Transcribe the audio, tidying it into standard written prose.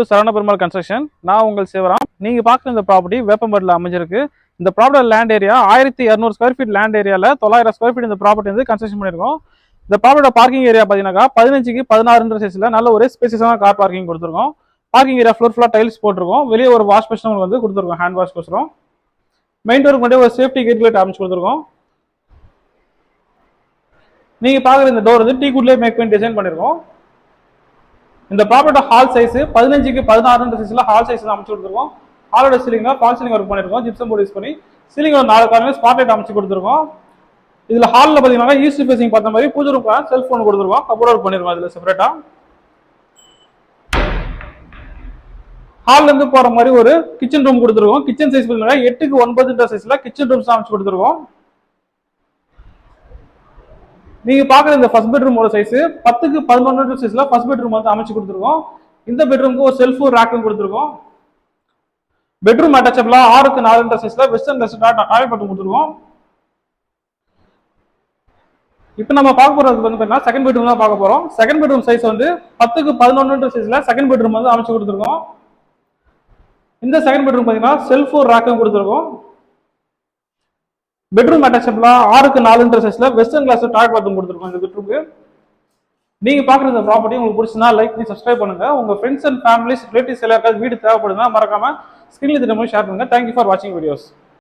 Saravana Perumal construction. நான் உங்கள் சிவராம். நீங்க பார்க்குற இந்த ப்ராப்பர்ட்டி வேப்பம்பட்டில் அமைஞ்சிருக்கு. இந்த property land area 1200 square feet land ஏரியாவில் 900 ஸ்கொயர் ஃபீட் இந்த ப்ராப்பர்ட்டி வந்து கன்ஸ்ட்ரக்ஷன் பண்ணியிருக்கோம். இந்த ப்ராப்பர்ட்டியோட பார்க்கிங் ஏரியா பார்த்தீங்கன்னா 15க்கு 16 சைஸில் நல்ல ஒரு ஸ்பேசியஸான கார் பார்க்கிங் கொடுத்துருக்கோம். பார்க்கிங் ஏரியா ஃபுல்லாக டைல்ஸ் போட்டிருக்கோம். வெளியே ஒரு வாஷ் மிஷின் வந்து கொடுத்துருக்கோம், ஹேண்ட் வாஷ் கோசரம். மெயின் டோருக்கு மட்டும் ஒரு சேஃப்டி கேட் அமைச்சு கொடுத்துருக்கோம். நீங்க பார்க்குற இந்த டோர் வந்து டீ குட்லேயே மேக் பண்ணி டிசைன் பண்ணியிருக்கோம். இந்த ப்ராப்பர்ட்டி ஹால் சைஸ் 15க்கு 16 சைஸ்ல ஹால் சைஸ் அமைச்சு கொடுத்துருக்கோம். ஹாலோட சீலிங்ல ஃபால் சீலிங் ஒர்க் பண்ணிருக்கோம், ஜிப்சம் போர்டு யூஸ் பண்ணி. சீலிங் ஒரு 4 கார்னர் ஸ்பாட் லைட் அமைச்சு கொடுத்துருக்கோம். இதுல ஹால்ல பாத்தீங்கன்னா ஈஸ்ட் ஃபேசிங் பார்த்த மாதிரி பூஜை ரூம் செல்ஃபோன் கொடுத்துருக்கோம், கபோர்ட் ஒர்க் பண்ணிருக்கோம். இதுல செப்பரேட்டா ஹால்ல இருந்து போற மாதிரி ஒரு கிச்சன் ரூம் கொடுத்துருக்கோம். கிச்சன் சைஸ் பாத்தீங்கன்னா 8க்கு 9 சைஸ்ல கிச்சன் ரூம்ஸ் அமைச்சு கொடுத்துருக்கோம். நீங்க பாக்குற இந்த ஃபர்ஸ்ட் பெட்ரூமோட சைஸ் 10க்கு 11 சைஸ்ல ஃபர்ஸ்ட் பெட்ரூம் வந்து அமைச்சு கொடுத்துருக்கோம். இந்த பெட்ரூமுக்கு ஒரு செல்ஃப் ரேக்கும் கொடுத்துருக்கோம். பெட்ரூம் அட்டாச்சபிளா 6க்கு 4 சைஸ்ல வெஸ்டர்ன் டாய்லெட் பாத்ரூம் கொடுத்துருக்கோம். இப்போ நம்ம பார்க்க போறது வந்து செகண்ட் பெட்ரூம் தான் பார்க்க போறோம். செகண்ட் பெட்ரூம் சைஸ் வந்து 10க்கு 11 சைஸ்ல செகண்ட் பெட்ரூம் வந்து அமைச்சு கொடுத்துருக்கோம். இந்த செகண்ட் பெட்ரூம் பாத்தீங்கன்னா செல்ஃப் ரேக்கும் கொடுத்துருக்கோம். பெட்ரூம் அட்டாச்சபிளா 6க்கு 4 சைஸ்ல வெஸ்டர்ன் கிளாஸ் டாய்லெட் பாத்ரூம் கொடுத்துருக்கோம் இந்த பெட்ரூமுக்கு. நீங்க பாக்குற இந்த ப்ராப்பர்ட்டி உங்களுக்கு பிடிச்சிருந்தா லைக் பண்ணி சப்ஸ்கிரைப் பண்ணுங்க. உங்க ஃப்ரெண்ட்ஸ் அண்ட் ஃபேமிலிஸ் ரிலேட்டிவ்ஸ் எல்லாருக்காவது வீடு தேவைப்படுதுன்னா மறக்காம ஸ்கிரீன்ல தெரியும் ஷேர் பண்ணுங்க. தேங்க்யூ ஃபார் வாட்சிங் வீடியோஸ்.